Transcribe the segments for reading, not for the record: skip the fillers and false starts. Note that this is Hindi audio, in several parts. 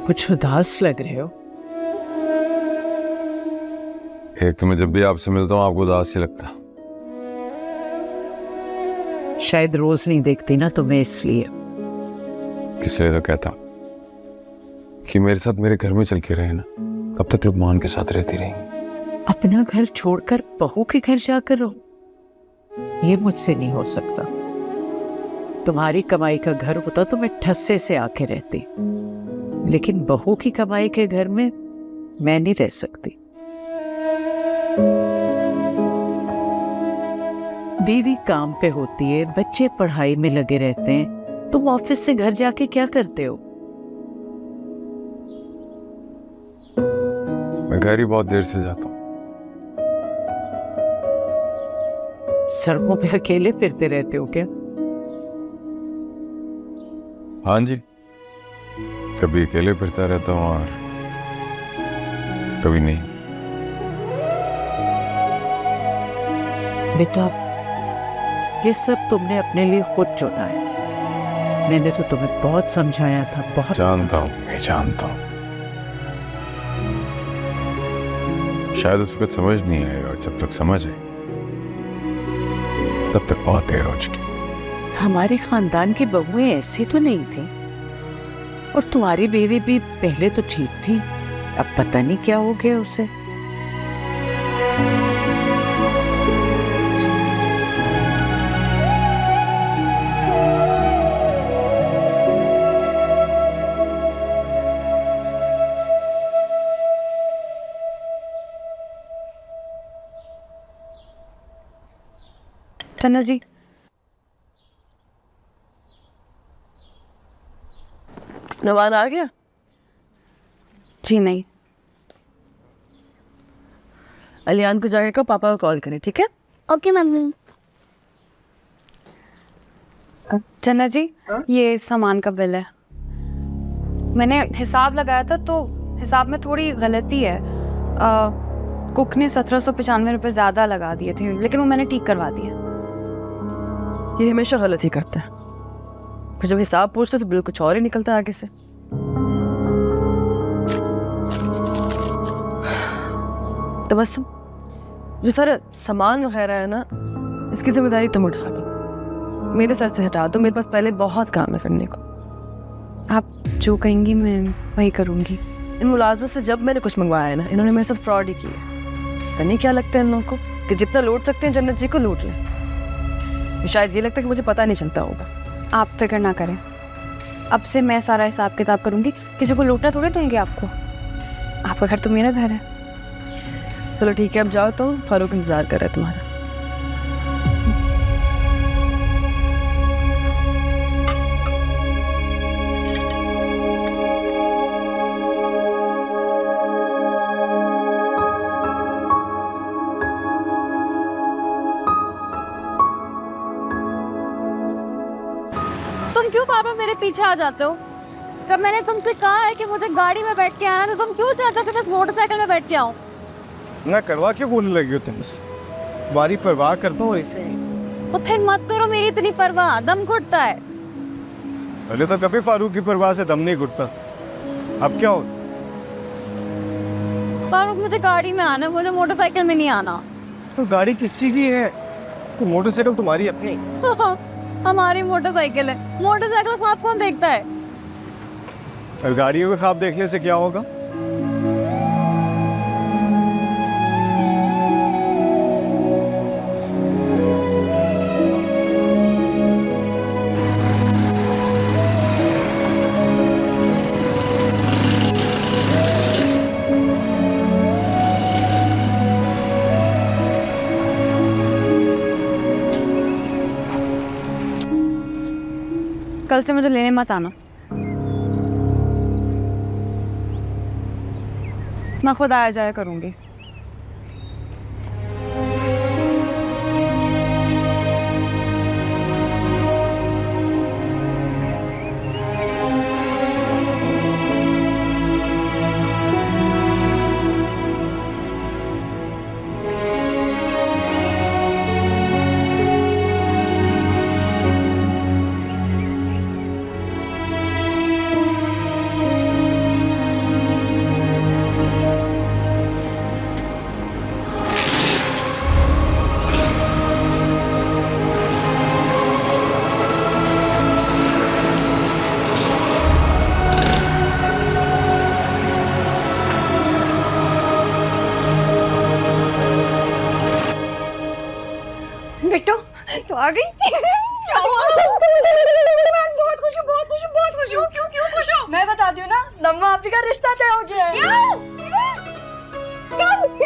कुछ उदास लग रहे हो। एक तो मैं जब भी आपसे मिलता हूँ आपको उदास ही लगता। शायद रोज नहीं देखती ना तुम्हें, इसलिए। किसने तो कहता कि मेरे साथ मेरे घर में चल के रहे ना, कब तक लुकमान के साथ रहती रहेंगी। अपना घर छोड़कर बहू के घर जाकर रहो, ये मुझसे नहीं हो सकता। तुम्हारी कमाई का घर होता तो मैं ठस्से से आके रहती, लेकिन बहू की कमाई के घर में मैं नहीं रह सकती। बीवी काम पे होती है, बच्चे पढ़ाई में लगे रहते हैं, तुम ऑफिस से घर जाके क्या करते हो? मैं घर ही बहुत देर से जाता हूँ। सड़कों पे अकेले फिरते रहते हो क्या? हाँ जी, कभी अकेले फिरता रहता हूँ और कभी नहीं। बेटा, ये सब तुमने अपने लिए खुद चुना है। मैंने तो तुम्हें बहुत समझाया था, बहुत। जानता हूँ, मैं जानता हूँ। शायद उस वक्त समझ नहीं आई, और जब तक समझ आई तब तक बहुत देर हो चुकी थी। हमारे खानदान की बहुएं ऐसी तो नहीं थी, और तुम्हारी बीवी भी पहले तो ठीक थी, अब पता नहीं क्या हो गया उसे। चन्ना जी, नवान आ गया? जी नहीं। अलियान को जाके पापा को कॉल करें, ठीक है? Okay mummy. चन्ना जी, ये सामान का बिल है। मैंने हिसाब लगाया था तो हिसाब में थोड़ी गलती है। कुक ने 1795 रुपये ज़्यादा लगा दिए थे, लेकिन वो मैंने ठीक करवा दिए। ये हमेशा गलत ही करता है, फिर जब हिसाब पूछते तो बिल कुछ और ही निकलता है आगे से। तो बस जो सारा सामान वगैरह है ना, इसकी जिम्मेदारी तुम उठा लो, मेरे सर से हटा दो। मेरे पास पहले बहुत काम है करने को। आप जो कहेंगी मैं वही करूँगी। इन मुलाजमत से जब मैंने कुछ मंगवाया है ना, इन्होंने मेरे साथ फ्रॉड ही किया। तो नहीं क्या लगता है इन लोगों को कि जितना लूट सकते हैं जन्नत जी को लूट लें। शायद ये लगता है कि मुझे पता नहीं चलता होगा। आप फिक्र ना करें, अब से मैं सारा हिसाब किताब करूँगी। किसी को लूटना थोड़ी दूंगी आपको। आपका घर तो मेरा घर है। चलो ठीक है, अब जाओ, तो फारूक इंतजार कर रहा है तुम्हारा। तुम क्यों बार बार मेरे पीछे आ जाते हो? जब मैंने तुमसे कहा है कि मुझे गाड़ी में बैठ के आना, तो तुम क्यों चाहते हो कि मैं मोटरसाइकिल में बैठ के आऊँ? ना करवा क्यों बोलने लगी हो तुम? तुम्हारी परवाह करता हूँ ऐसे। तो फिर मत करो मेरी इतनी परवाह, दम घुटता है। पहले तो कभी फारूक की परवाह से दम नहीं घुटता, अब क्या हो? फारूक, मुझे गाड़ी में आना, मुझे मोटरसाइकिल में नहीं आना। तो गाड़ी किसी की है? तो मोटरसाइकिल तुम्हारी अपनी। हमारी मोटरसाइकिल है, मोटरसाइकिल को ख्वाब कौन देखता है? और गाड़ियों के ख्वाब देखने से क्या होगा? कल से मुझे लेने मत आना। मैं खुद आया जाया करूँगी।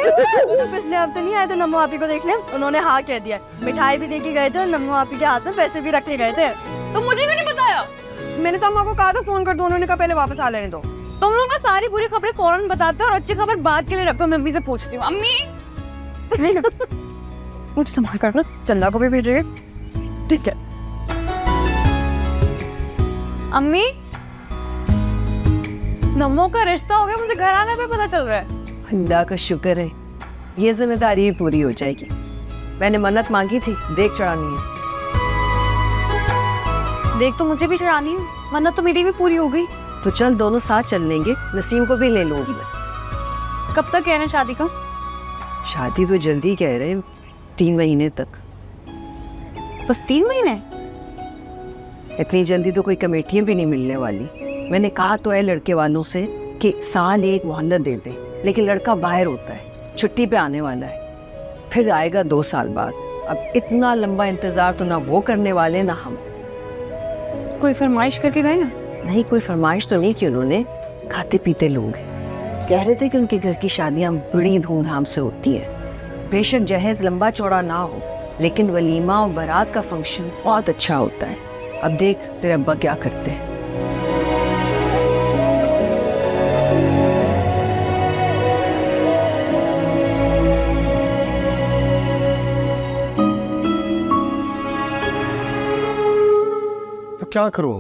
वो तो पिछले हफ्ते नहीं आए थे नम्मू आपी को देखने, उन्होंने हाँ कह दिया। मिठाई भी दे के गए थे और नम्मू आपी के हाथ में पैसे भी रखे गए थे। तो मुझे क्यों नहीं बताया? मैंने तो अम्मा को कहा था फोन कर दो, उन्होंने कहा पहले वापस आ लेने दो। तुम लोग ना सारी बुरी खबरें फौरन बताते हो और अच्छी खबर बाद के लिए रखते हो। मैं अम्मी से पूछती हूँ। अम्मी मुझे संभाल कर ना, चंदा को भी भेजिए। ठीक है। अम्मी, नम्मो का रिश्ता हो गया, मुझे घर आने पे पता चल रहा है। अल्लाह का शुक्र है, ये जिम्मेदारी भी पूरी हो जाएगी। मैंने मन्नत मांगी थी, देख चढ़ानी है। देख तो मुझे भी चढ़ानी है, मन्नत तो मेरी भी पूरी हो गई। तो चल दोनों साथ चल लेंगे, नसीम को भी ले लूंगी मैं। कब तक कह रहे हैं शादी का? शादी तो जल्दी कह रहे हैं, 3 महीने तक। बस 3 महीने? इतनी जल्दी तो कोई कमेटियां भी नहीं मिलने वाली। मैंने कहा तो है लड़के वालों से कि साल 1 मोहल्लत दे दें, लेकिन लड़का बाहर होता है, छुट्टी पे आने वाला है, फिर आएगा 2 साल बाद। अब इतना लंबा इंतजार तो ना वो करने वाले ना हम। कोई फरमाइश करके गए ना? नहीं, कोई फरमाइश तो नहीं की उन्होंने। खाते पीते लोग हैं, कह रहे थे कि उनके घर की शादियां बड़ी धूमधाम से होती हैं। बेशक जहेज लंबा चौड़ा ना हो, लेकिन वलीमा और बारात का फंक्शन बहुत अच्छा होता है। अब देख तेरे अब्बा क्या करते हैं। तो क्या करूं,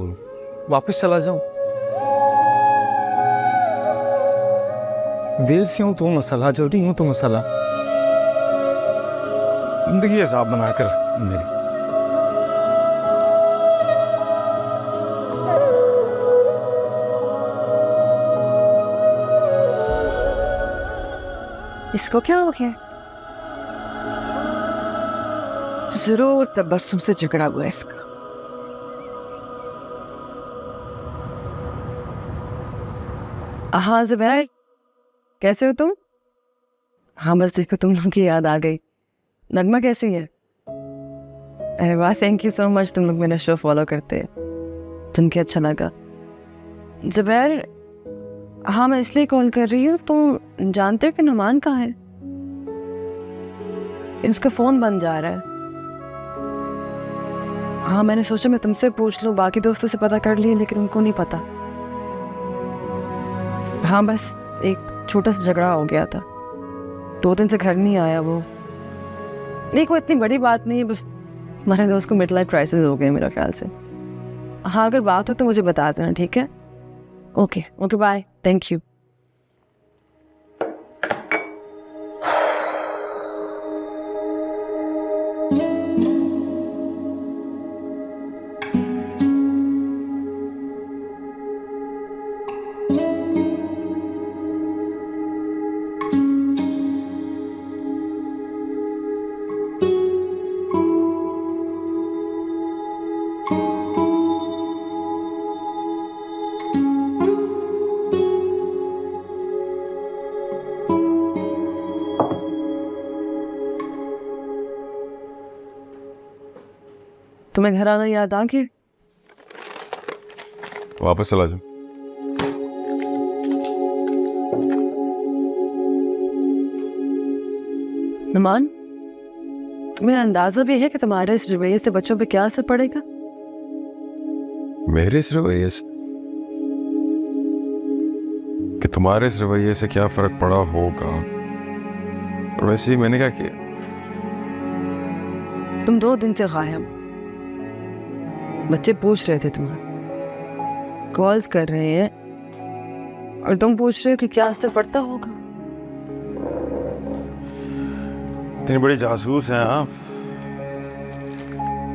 वापस चला जाऊं? देर से हूं तो मसला, जल्दी हूं तो मसला। जिंदगी हिसाब बनाकर मेरी। इसको क्या हो गया? जरूर तबस्सुम से झगड़ा हुआ है इसका। हाँ ज़ुबैर, कैसे हो तुम? हाँ बस देखो तुम लोग की याद आ गई। नगमा कैसी है? अरे वाह, थैंक यू सो मच, तुम लोग मेरा शो फॉलो करते हैं, सुन के अच्छा लगा। ज़ुबैर, हाँ मैं इसलिए कॉल कर रही हूँ, तुम जानते हो कि नुमान कहाँ है? उसका फ़ोन बंद जा रहा है। हाँ मैंने सोचा मैं तुमसे पूछ लूँ, बाकी दोस्तों से पता कर लिए लेकिन उनको नहीं पता। हाँ बस एक छोटा सा झगड़ा हो गया था, 2 दिन से घर नहीं आया वो। नहीं कोई इतनी बड़ी बात नहीं है, बस हमारे दोस्त को मिड लाइफ क्राइसिस हो गए मेरा ख्याल से। हाँ अगर बात हो तो मुझे बता देना, ठीक है? Okay okay bye, thank you. तुम्हें घर आना याद आ गया? वापस चला जाओ। नुमान, तुम्हें अंदाजा भी है कि तुम्हारे इस रवैये से बच्चों पे क्या असर पड़ेगा? मेरे इस रवैये से कि तुम्हारे इस रवैये से क्या फर्क पड़ा होगा? और वैसे ही मैंने क्या किया? तुम 2 दिन से गायब, बच्चे पूछ रहे थे तुम्हारे, कॉल्स कर रहे हैं और तुम पूछ रहे हो कि क्या असर पड़ता होगा। इतनी बड़ी जासूस हैं आप,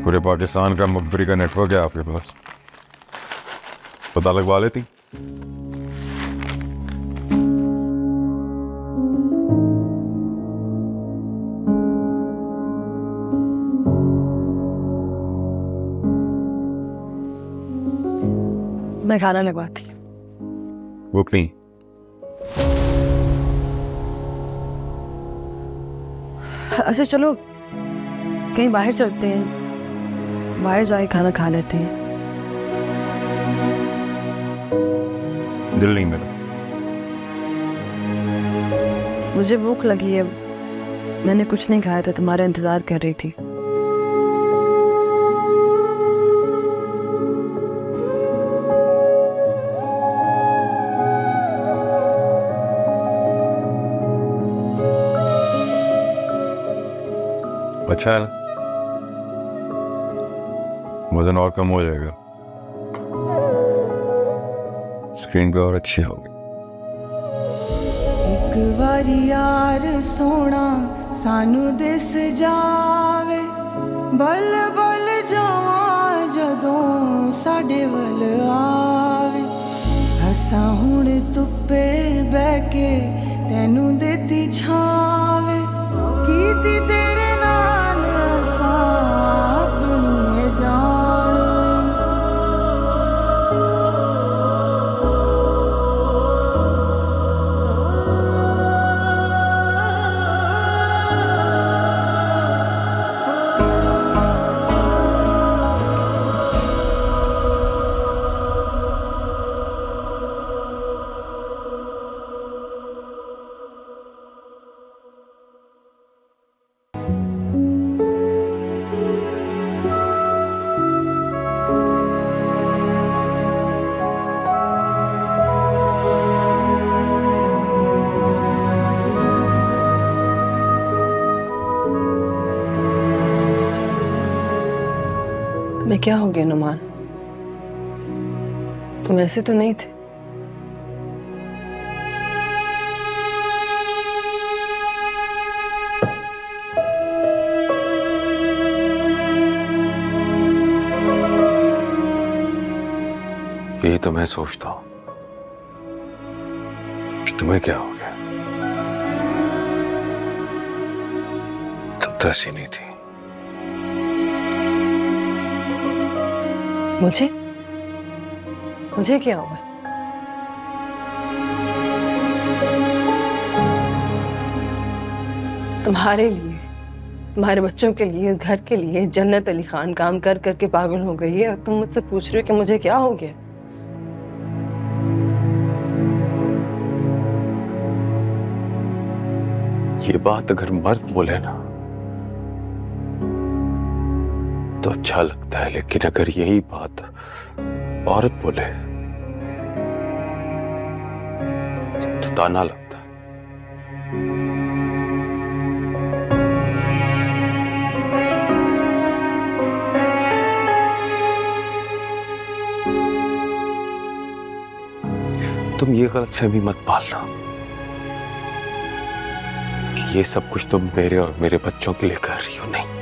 पूरे पाकिस्तान का मुखबरी का नेटवर्क है आपके पास, पता लगवा लेती। मैं खाना लगवाती। भूख नहीं? अच्छा चलो कहीं बाहर चलते हैं, बाहर जाके खाना खा लेते हैं। दिल नहीं मेरा। मुझे भूख लगी है, मैंने कुछ नहीं खाया था, तुम्हारा इंतजार कर रही थी। अच्छा है ना, वजन और कम हो जाएगा, स्क्रीन पे और अच्छी होगी। एक बारी यार सोना सानू दिस जावे, बल बल जावा जदों साडे वल आवे, हसा हुण धुप्पे बह के तैनू देती छावे, कीती तेरे नाल असां दुनिया जान। मैं क्या हो गया नुमान, तुम ऐसे तो नहीं थे। यही तो मैं सोचता हूं कि तुम्हें क्या हो गया, तुम तो ऐसी नहीं थी। मुझे मुझे क्या हुआ? तुम्हारे लिए, तुम्हारे बच्चों के लिए, इस घर के लिए जन्नत अली खान काम कर करके पागल हो गई है और तुम मुझसे पूछ रहे हो कि मुझे क्या हो गया? ये बात अगर मर्द बोले ना तो अच्छा लगता है, लेकिन अगर यही बात औरत बोले तो ताना लगता है। तुम ये गलतफहमी मत पालना कि ये सब कुछ तुम मेरे और मेरे बच्चों के लिए कर रही हो, नहीं।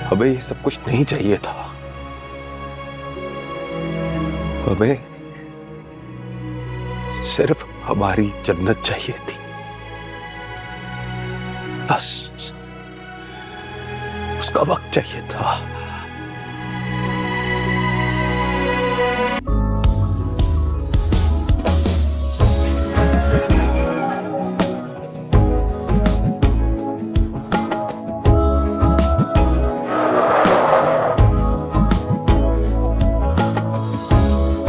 हमें ये सब कुछ नहीं चाहिए था, हमें सिर्फ हमारी जन्नत चाहिए थी, बस उसका वक्त चाहिए था।